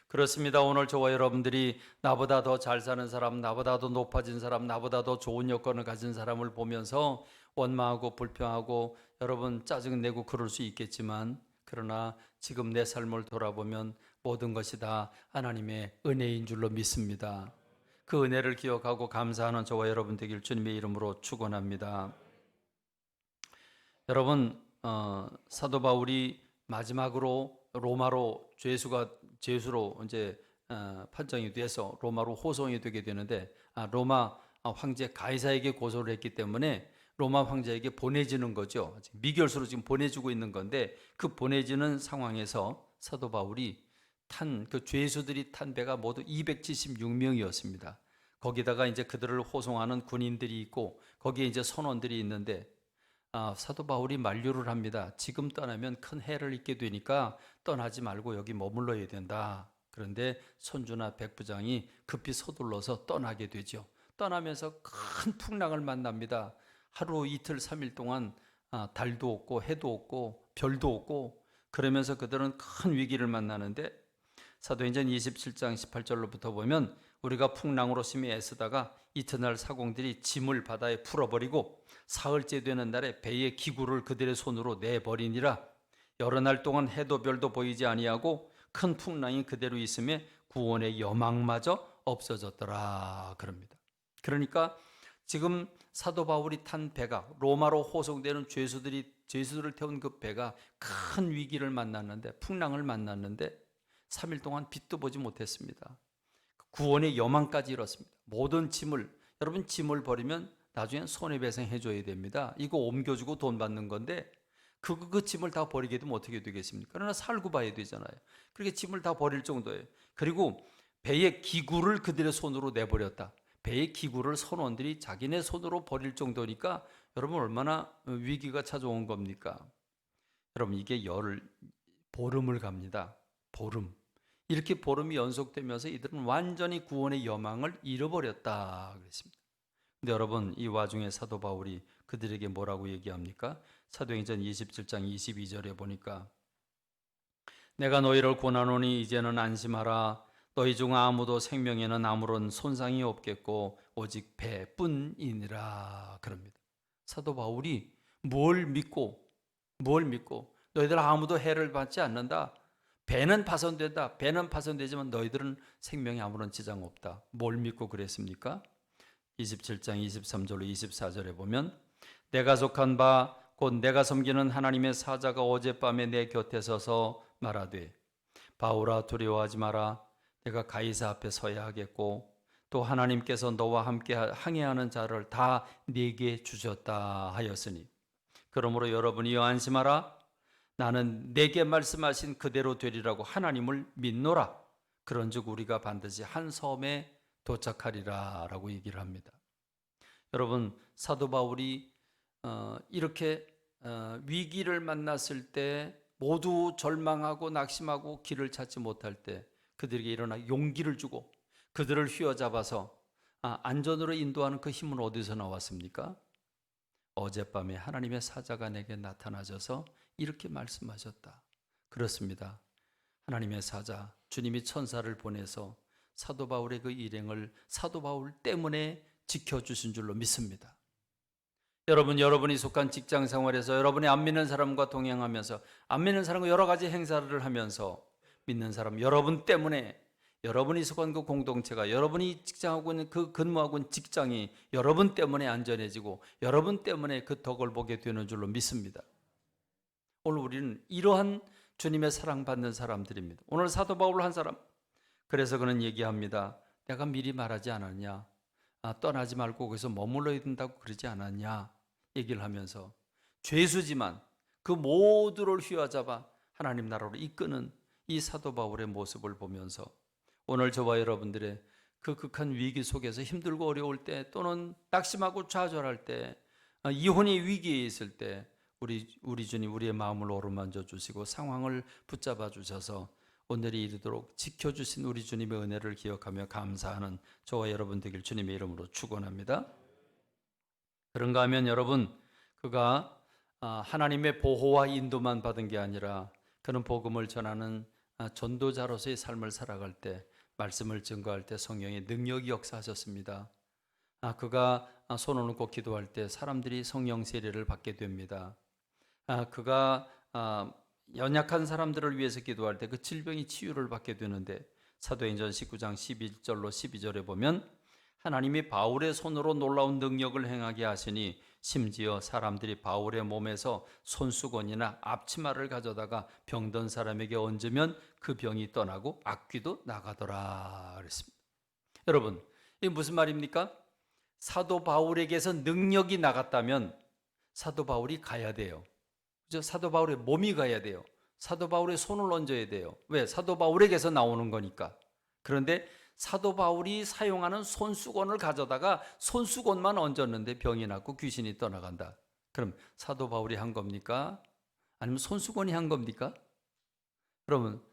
그렇습니다. 오늘 저와 여러분들이 나보다 더 잘 사는 사람, 나보다 더 높아진 사람, 나보다 더 좋은 여건을 가진 사람을 보면서 원망하고 불평하고 여러분 짜증내고 그럴 수 있겠지만 그러나 지금 내 삶을 돌아보면 모든 것이 다 하나님의 은혜인 줄로 믿습니다. 그 은혜를 기억하고 감사하는 저와 여러분 되길 주님의 이름으로 축원합니다. 여러분 사도 바울이 마지막으로 로마로 죄수로 이제 판정이 돼서 로마로 호송이 되게 되는데 로마 황제 가이사에게 고소를 했기 때문에 로마 황제에게 보내지는 거죠. 미결수로 지금 보내주고 있는 건데 그 보내지는 상황에서 사도 바울이 그 죄수들이 탄 배가 모두 276명이었습니다. 거기다가 이제 그들을 호송하는 군인들이 있고 거기에 이제 선원들이 있는데 사도 바울이 만류를 합니다. 지금 떠나면 큰 해를 입게 되니까 떠나지 말고 여기 머물러야 된다. 그런데 선주나 백부장이 급히 서둘러서 떠나게 되죠. 떠나면서 큰 풍랑을 만납니다. 하루 이틀 3일 동안 달도 없고 해도 없고 별도 없고 그러면서 그들은 큰 위기를 만나는데 사도행전 27장 18절로부터 보면 우리가 풍랑으로 심히 애쓰다가 이튿날 사공들이 짐을 바다에 풀어버리고 사흘째 되는 날에 배의 기구를 그들의 손으로 내버리니라. 여러 날 동안 해도 별도 보이지 아니하고 큰 풍랑이 그대로 있음에 구원의 여망마저 없어졌더라 그럽니다. 그러니까 지금 사도 바울이 탄 배가 로마로 호송되는 죄수들을 태운 그 배가 큰 위기를 만났는데 풍랑을 만났는데 3일 동안 빛도 보지 못했습니다. 구원의 여망까지 이뤘습니다. 모든 짐을 여러분 짐을 버리면 나중엔 손해배상 해줘야 됩니다. 이거 옮겨주고 돈 받는 건데 그 짐을 다 버리게 되면 어떻게 되겠습니까? 그러나 살고 봐야 되잖아요. 그렇게 짐을 다 버릴 정도예요. 그리고 배의 기구를 그들의 손으로 내버렸다. 배의 기구를 선원들이 자기네 손으로 버릴 정도니까 여러분 얼마나 위기가 찾아온 겁니까? 여러분 이게 보름을 갑니다. 보름. 이렇게 보름이 연속되면서 이들은 완전히 구원의 여망을 잃어버렸다 그랬습니다. 근데 여러분 이 와중에 사도 바울이 그들에게 뭐라고 얘기합니까? 사도행전 27장 22절에 보니까 내가 너희를 권하노니 이제는 안심하라. 너희 중 아무도 생명에는 아무런 손상이 없겠고 오직 배뿐이니라 그럽니다. 사도 바울이 뭘 믿고 너희들 아무도 해를 받지 않는다. 배는 파손된다. 배는 파손되지만 너희들은 생명에 아무런 지장 없다. 뭘 믿고 그랬습니까? 27장 23절로 24절에 보면 내가 속한 바 곧 내가 섬기는 하나님의 사자가 어젯밤에 내 곁에 서서 말하되 바울아 두려워하지 마라. 내가 가이사 앞에 서야 하겠고 또 하나님께서 너와 함께 항해하는 자를 다 네게 주셨다 하였으니 그러므로 여러분이 안심하라. 나는 내게 말씀하신 그대로 되리라고 하나님을 믿노라. 그런즉 우리가 반드시 한 섬에 도착하리라 라고 얘기를 합니다. 여러분 사도 바울이 이렇게 위기를 만났을 때 모두 절망하고 낙심하고 길을 찾지 못할 때 그들에게 일어나 용기를 주고 그들을 휘어잡아서 안전으로 인도하는 그 힘은 어디서 나왔습니까? 어젯밤에 하나님의 사자가 내게 나타나셔서 이렇게 말씀하셨다. 그렇습니다. 하나님의 사자, 주님이 천사를 보내서 사도 바울의 그 일행을 사도 바울 때문에 지켜주신 줄로 믿습니다. 여러분이 속한 직장 생활에서 여러분이 안 믿는 사람과 동행하면서 안 믿는 사람과 여러 가지 행사를 하면서 믿는 사람 여러분 때문에 여러분이 속한 그 공동체가 여러분이 직장하고 있는 그 근무하고 있는 직장이 여러분 때문에 안전해지고 여러분 때문에 그 덕을 보게 되는 줄로 믿습니다. 오늘 우리는 이러한 주님의 사랑받는 사람들입니다. 오늘 사도 바울 한 사람 그래서 그는 얘기합니다. 내가 미리 말하지 않았냐? 떠나지 말고 거기서 머물러야 된다고 그러지 않았냐? 얘기를 하면서 죄수지만 그 모두를 휘어잡아 하나님 나라로 이끄는 이 사도 바울의 모습을 보면서 오늘 저와 여러분들의 그 극한 위기 속에서 힘들고 어려울 때 또는 낙심하고 좌절할 때 이혼의 위기에 있을 때 우리 주님 우리의 마음을 어루만져 주시고 상황을 붙잡아 주셔서 오늘이 이르도록 지켜주신 우리 주님의 은혜를 기억하며 감사하는 저와 여러분 되길 주님의 이름으로 축원합니다. 그런가 하면 여러분 그가 하나님의 보호와 인도만 받은 게 아니라 그는 복음을 전하는 전도자로서의 삶을 살아갈 때 말씀을 증거할 때 성령의 능력이 역사하셨습니다. 그가 손을 얹고 기도할 때 사람들이 성령 세례를 받게 됩니다. 그가 연약한 사람들을 위해서 기도할 때 그 질병이 치유를 받게 되는데 사도행전 19장 11절로 12절에 보면 하나님이 바울의 손으로 놀라운 능력을 행하게 하시니 심지어 사람들이 바울의 몸에서 손수건이나 앞치마를 가져다가 병든 사람에게 얹으면 그 병이 떠나고 악귀도 나가더라 그랬습니다. 여러분, 이게 무슨 말입니까? 사도 바울에게서 능력이 나갔다면 사도 바울이 가야 돼요. 그죠? 사도 바울의 몸이 가야 돼요. 사도 바울의 손을 얹어야 돼요. 왜? 사도 바울에게서 나오는 거니까. 그런데 사도 바울이 사용하는 손수건을 가져다가 손수건만 얹었는데 병이 낫고 귀신이 떠나간다. 그럼 사도 바울이 한 겁니까? 아니면 손수건이 한 겁니까? 그러면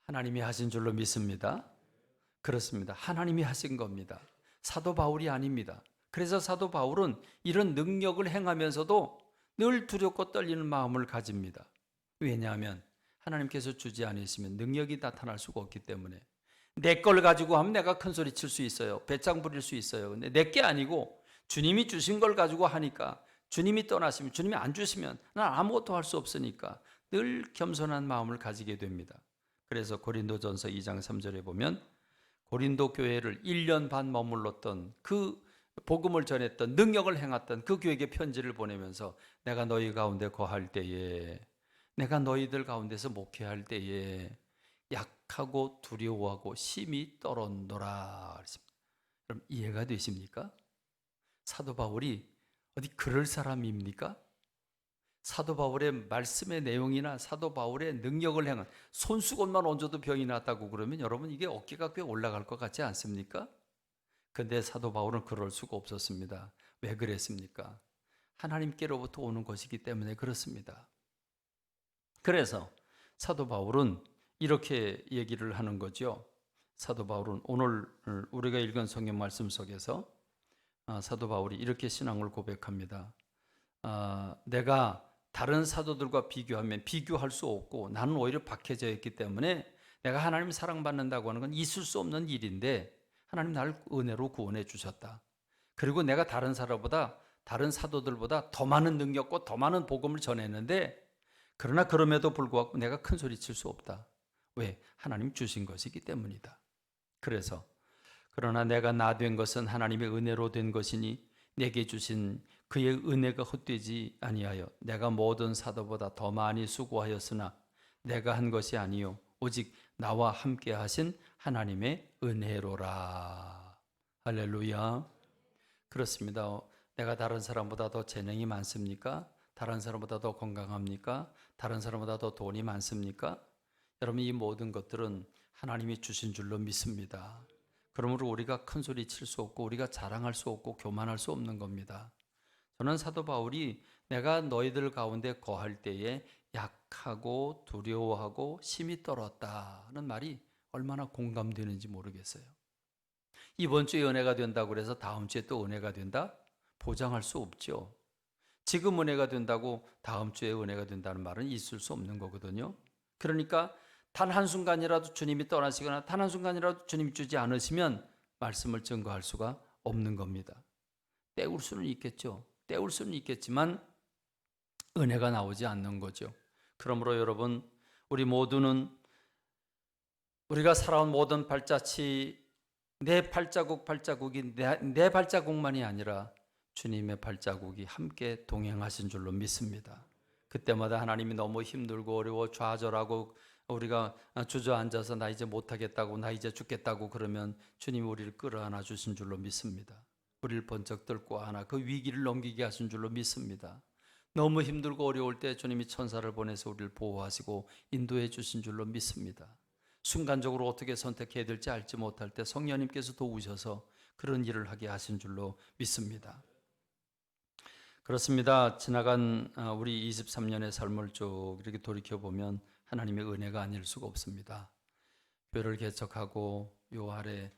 하나님이 하신 줄로 믿습니다. 그렇습니다. 하나님이 하신 겁니다. 사도 바울이 아닙니다. 그래서 사도 바울은 이런 능력을 행하면서도 늘 두렵고 떨리는 마음을 가집니다. 왜냐하면 하나님께서 주지 않으시면 능력이 나타날 수가 없기 때문에. 내 걸 가지고 하면 내가 큰 소리 칠 수 있어요. 배짱 부릴 수 있어요. 근데 내 게 아니고 주님이 주신 걸 가지고 하니까, 주님이 떠나시면, 주님이 안 주시면 난 아무것도 할 수 없으니까 늘 겸손한 마음을 가지게 됩니다. 그래서 고린도전서 2장 3절에 보면 고린도 교회를 1년 반 머물렀던, 그 복음을 전했던, 능력을 행했던 그 교회에게 편지를 보내면서 내가 너희 가운데 거할 때에, 내가 너희들 가운데서 목회할 때에 약하고 두려워하고 심히 떨었노라 그랬습니다. 그럼 이해가 되십니까? 사도 바울이 어디 그럴 사람입니까? 사도 바울의 말씀의 내용이나 사도 바울의 능력을 행한, 손수건만 얹어도 병이 났다고 그러면 여러분 이게 어깨가 꽤 올라갈 것 같지 않습니까? 근데 사도 바울은 그럴 수가 없었습니다. 왜 그랬습니까? 하나님께로부터 오는 것이기 때문에 그렇습니다. 그래서 사도 바울은 이렇게 얘기를 하는 거죠. 사도 바울은 오늘 우리가 읽은 성경 말씀 속에서 사도 바울이 이렇게 신앙을 고백합니다. 내가 다른 사도들과 비교하면 비교할 수 없고 나는 오히려 박해져 있기 때문에 내가 하나님 사랑받는다고 하는 건 있을 수 없는 일인데 하나님 나를 은혜로 구원해 주셨다. 그리고 내가 다른 사도들보다 더 많은 능력과 더 많은 복음을 전했는데, 그러나 그럼에도 불구하고 내가 큰 소리 칠 수 없다. 왜? 하나님 주신 것이기 때문이다. 그래서 그러나 내가 나 된 것은 하나님의 은혜로 된 것이니 내게 주신 그의 은혜가 헛되지 아니하여 내가 모든 사도보다 더 많이 수고하였으나 내가 한 것이 아니요 오직 나와 함께 하신 하나님의 은혜로라. 할렐루야. 그렇습니다. 내가 다른 사람보다 더 재능이 많습니까? 다른 사람보다 더 건강합니까? 다른 사람보다 더 돈이 많습니까? 여러분, 이 모든 것들은 하나님이 주신 줄로 믿습니다. 그러므로 우리가 큰 소리 칠 수 없고 우리가 자랑할 수 없고 교만할 수 없는 겁니다. 저는 사도 바울이 내가 너희들 가운데 거할 때에 약하고 두려워하고 심히 떨었다는 말이 얼마나 공감되는지 모르겠어요. 이번 주에 은혜가 된다고 해서 다음 주에 또 은혜가 된다? 보장할 수 없죠. 지금 은혜가 된다고 다음 주에 은혜가 된다는 말은 있을 수 없는 거거든요. 그러니까 단 한순간이라도 주님이 떠나시거나 단 한순간이라도 주님이 주지 않으시면 말씀을 증거할 수가 없는 겁니다. 때울 수는 있겠죠. 때울 수는 있겠지만 은혜가 나오지 않는 거죠. 그러므로 여러분, 우리 모두는 우리가 살아온 모든 발자취, 내 발자국이 내 발자국만이 아니라 주님의 발자국이 함께 동행하신 줄로 믿습니다. 그때마다 하나님이 너무 힘들고 어려워 좌절하고 우리가 주저앉아서 나 이제 못하겠다고, 나 이제 죽겠다고 그러면 주님이 우리를 끌어안아 주신 줄로 믿습니다. 우리를 번쩍 들고 안아 그 위기를 넘기게 하신 줄로 믿습니다. 너무 힘들고 어려울 때 주님이 천사를 보내서 우리를 보호하시고 인도해 주신 줄로 믿습니다. 순간적으로 어떻게 선택해야 될지 알지 못할 때 성령님께서 도우셔서 그런 일을 하게 하신 줄로 믿습니다. 그렇습니다. 지나간 우리 23년의 삶을 쭉 이렇게 돌이켜보면 하나님의 은혜가 아닐 수가 없습니다. 교회를 개척하고 요 아래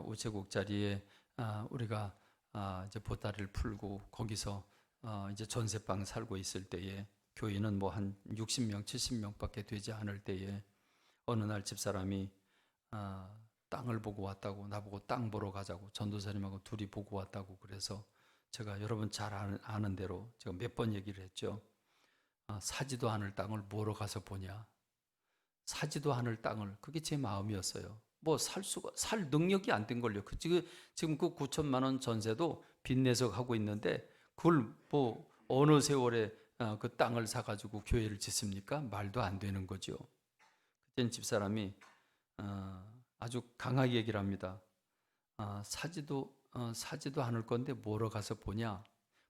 우체국 자리에 우리가 이제 보따리를 풀고 거기서 이제 전세방 살고 있을 때에 교인은 뭐 한 60명, 70명밖에 되지 않을 때에 어느 날 집사람이 땅을 보고 왔다고, 나보고 땅 보러 가자고, 전도사님하고 둘이 보고 왔다고 그래서 제가 여러분 잘 아는 대로 제가 몇 번 얘기를 했죠. 사지도 않을 땅을 뭐로 가서 보냐. 사지도 않을 땅을, 그게 제 마음이었어요. 살 능력이 안 된 걸요. 지금 그 9천만 원 전세도 빚내서 하고 있는데 그걸 뭐 어느 세월에 그 땅을 사가지고 교회를 짓습니까? 말도 안 되는 거죠. 그땐 집사람이 아주 강하게 얘기를 합니다. 사지도 않을 건데 뭐러 가서 보냐?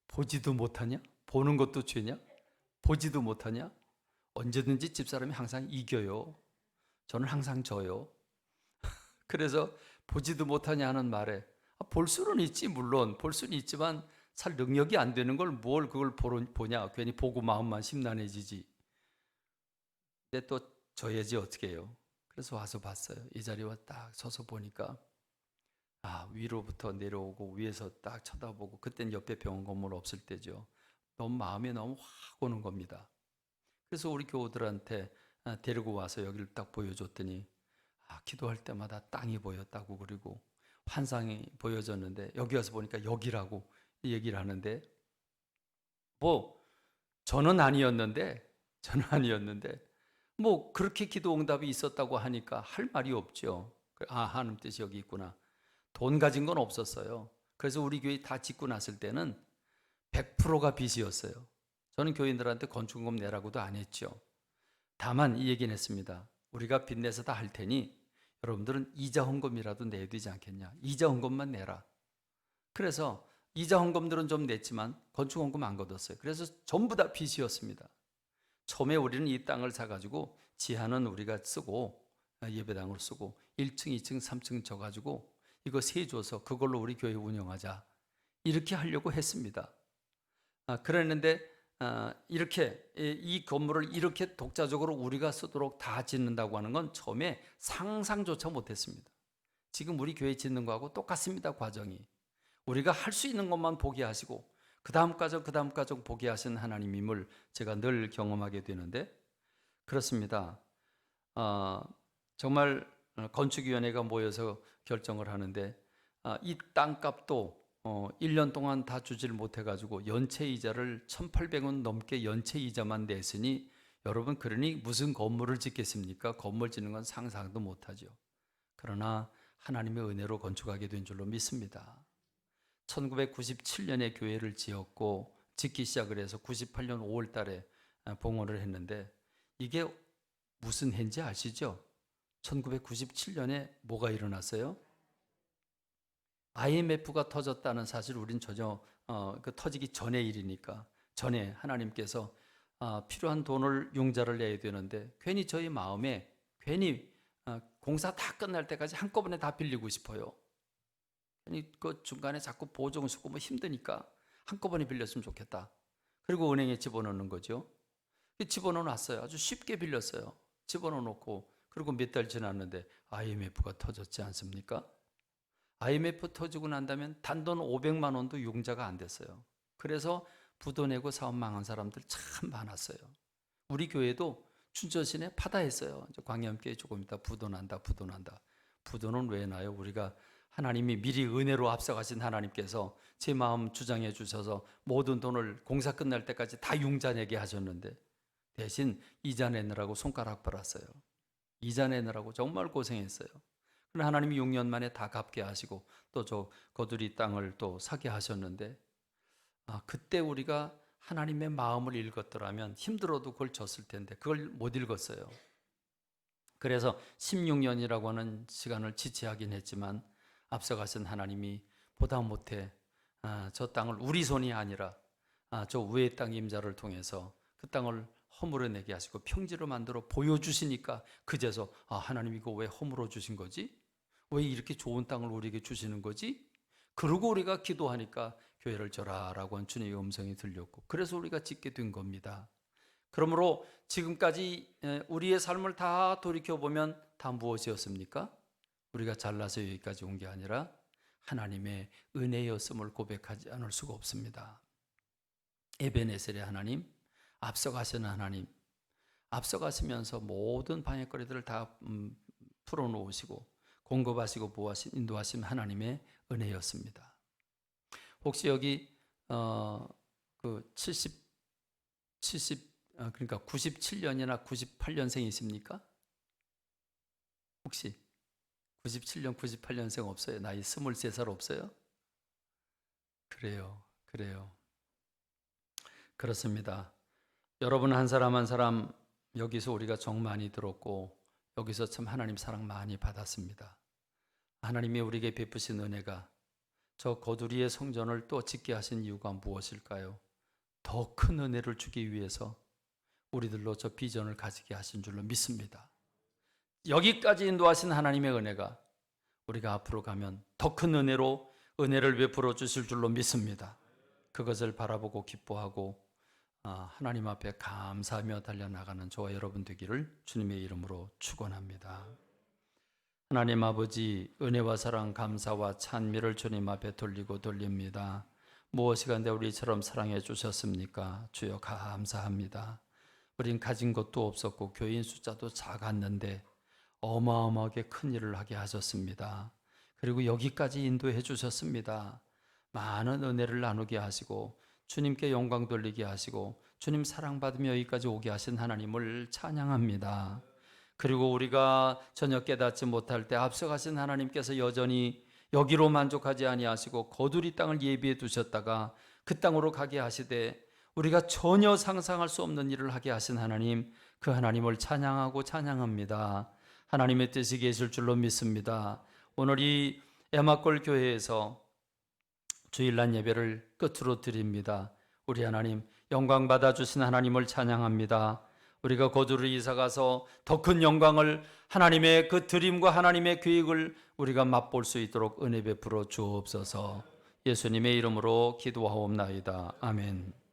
보지도 못하냐? 보는 것도 죄냐? 보지도 못하냐? 언제든지 집사람이 항상 이겨요. 저는 항상 져요. 그래서 보지도 못하냐 하는 말에 볼 수는 있지, 물론 볼 수는 있지만 살 능력이 안 되는 걸 뭘 그걸 보냐? 괜히 보고 마음만 심란해지지. 근데 또 져야지 어떻게 해요? 그래서 와서 봤어요. 이 자리에 딱 서서 보니까 위로부터 내려오고 위에서 딱 쳐다보고, 그땐 옆에 병원 건물 없을 때죠. 너무 마음에 너무 확 오는 겁니다. 그래서 우리 교우들한테 데리고 와서 여기를 딱 보여줬더니 기도할 때마다 땅이 보였다고, 그리고 환상이 보여졌는데 여기 와서 보니까 여기라고 얘기를 하는데, 뭐 저는 아니었는데 뭐 그렇게 기도 응답이 있었다고 하니까 할 말이 없죠. 하나님 뜻이 여기 있구나. 돈 가진 건 없었어요. 그래서 우리 교회 다 짓고 났을 때는 100%가 빚이었어요. 저는 교인들한테 건축금 내라고도 안 했죠. 다만 이 얘기는 했습니다. 우리가 빚내서 다 할 테니 여러분들은 이자 헌금이라도 내야 되지 않겠냐. 이자 헌금만 내라. 그래서 이자 헌금들은 좀 냈지만 건축헌금 안 걷었어요. 그래서 전부 다 빚이었습니다. 처음에 우리는 이 땅을 사가지고 지하는 우리가 쓰고 예배당을 쓰고 1층, 2층, 3층 져가지고 이거 세 줘서 그걸로 우리 교회 운영하자, 이렇게 하려고 했습니다. 그랬는데 이렇게 이 건물을 이렇게 독자적으로 우리가 쓰도록 다 짓는다고 하는 건 처음에 상상조차 못했습니다. 지금 우리 교회 짓는 거하고 똑같습니다. 과정이. 우리가 할 수 있는 것만 보게 하시고 그 다음 과정 보게 하신 하나님임을 제가 늘 경험하게 되는데, 그렇습니다. 정말 건축위원회가 모여서 결정을 하는데 이 땅값도 1년 동안 다 주질 못해가지고 연체 이자를 1,800원 넘게 연체 이자만 냈으니, 여러분 그러니 무슨 건물을 짓겠습니까? 건물 짓는 건 상상도 못하죠. 그러나 하나님의 은혜로 건축하게 된 줄로 믿습니다. 1997년에 교회를 지었고 짓기 시작을 해서 98년 5월 달에 봉헌을 했는데, 이게 무슨 해인지 아시죠? 1997년에 뭐가 일어났어요? IMF가 터졌다는 사실 우린 전혀 그 터지기 전의 일이니까, 전에 하나님께서 필요한 돈을 융자를 내야 되는데 괜히 저희 마음에 괜히 공사 다 끝날 때까지 한꺼번에 다 빌리고 싶어요. 괜히 그 중간에 자꾸 보증 쓰고 뭐 힘드니까 한꺼번에 빌렸으면 좋겠다. 그리고 은행에 집어넣는 거죠. 집어넣어 놨어요. 아주 쉽게 빌렸어요. 집어넣어 놓고 그리고 몇 달 지났는데 IMF가 터졌지 않습니까? IMF 터지고 난다면 단돈 500만 원도 융자가 안 됐어요. 그래서 부도 내고 사업 망한 사람들 참 많았어요. 우리 교회도 춘천시내 파다했어요. 광야함께 조금 있다 부도 난다. 부도는 왜 나요? 우리가 하나님이 미리 은혜로 앞서가신 하나님께서 제 마음 주장해 주셔서 모든 돈을 공사 끝날 때까지 다 융자 내게 하셨는데, 대신 이자 내느라고 손가락 빨았어요. 이자 내느라고 정말 고생했어요. 그러나 하나님이 6년 만에 다 갚게 하시고 또 저 거두리 땅을 또 사게 하셨는데, 그때 우리가 하나님의 마음을 읽었더라면 힘들어도 그걸 졌을 텐데 그걸 못 읽었어요. 그래서 16년이라고 하는 시간을 지체하긴 했지만 앞서가신 하나님이 보다 못해 저 땅을 우리 손이 아니라 저 외의 땅 임자를 통해서 그 땅을 허물어내게 하시고 평지로 만들어 보여주시니까 그제서 하나님 이거 왜 허물어 주신 거지? 왜 이렇게 좋은 땅을 우리에게 주시는 거지? 그러고 우리가 기도하니까 교회를 져라라고 한 주님의 음성이 들렸고, 그래서 우리가 짓게 된 겁니다. 그러므로 지금까지 우리의 삶을 다 돌이켜보면 다 무엇이었습니까? 우리가 잘나서 여기까지 온 게 아니라 하나님의 은혜였음을 고백하지 않을 수가 없습니다. 에베네셀의 하나님, 앞서가시는 하나님, 앞서가시면서 모든 방해거리들을 다 풀어놓으시고 공급하시고 보호하신 인도하신 하나님의 은혜였습니다. 혹시 여기 그 70 그러니까 97년이나 98년생이십니까? 혹시 97년, 98년생 없어요? 나이 23살 없어요? 그래요. 그렇습니다. 여러분 한 사람 한 사람 여기서 우리가 정 많이 들었고 여기서 참 하나님 사랑 많이 받았습니다. 하나님이 우리에게 베푸신 은혜가 저 거두리의 성전을 또 짓게 하신 이유가 무엇일까요? 더 큰 은혜를 주기 위해서 우리들로 저 비전을 가지게 하신 줄로 믿습니다. 여기까지 인도하신 하나님의 은혜가 우리가 앞으로 가면 더 큰 은혜로 은혜를 베풀어 주실 줄로 믿습니다. 그것을 바라보고 기뻐하고 하나님 앞에 감사하며 달려나가는 저와 여러분 되기를 주님의 이름으로 축원합니다. 하나님 아버지, 은혜와 사랑, 감사와 찬미를 주님 앞에 돌립니다. 무엇이 간데 우리처럼 사랑해 주셨습니까? 주여 감사합니다. 우린 가진 것도 없었고 교인 숫자도 작았는데 어마어마하게 큰 일을 하게 하셨습니다. 그리고 여기까지 인도해 주셨습니다. 많은 은혜를 나누게 하시고 주님께 영광 돌리게 하시고 주님 사랑받으며 여기까지 오게 하신 하나님을 찬양합니다. 그리고 우리가 전혀 깨닫지 못할 때 앞서가신 하나님께서 여전히 여기로 만족하지 아니하시고 거두리 땅을 예비해 두셨다가 그 땅으로 가게 하시되 우리가 전혀 상상할 수 없는 일을 하게 하신 하나님, 그 하나님을 찬양하고 찬양합니다. 하나님의 뜻이 계실 줄로 믿습니다. 오늘 이 에마골 교회에서 주일날 예배를 끝으로 드립니다. 우리 하나님, 영광 받아주신 하나님을 찬양합니다. 우리가 거두리 이사가서 더 큰 영광을 하나님의 그 드림과 하나님의 계획을 우리가 맛볼 수 있도록 은혜 베풀어 주옵소서. 예수님의 이름으로 기도하옵나이다. 아멘.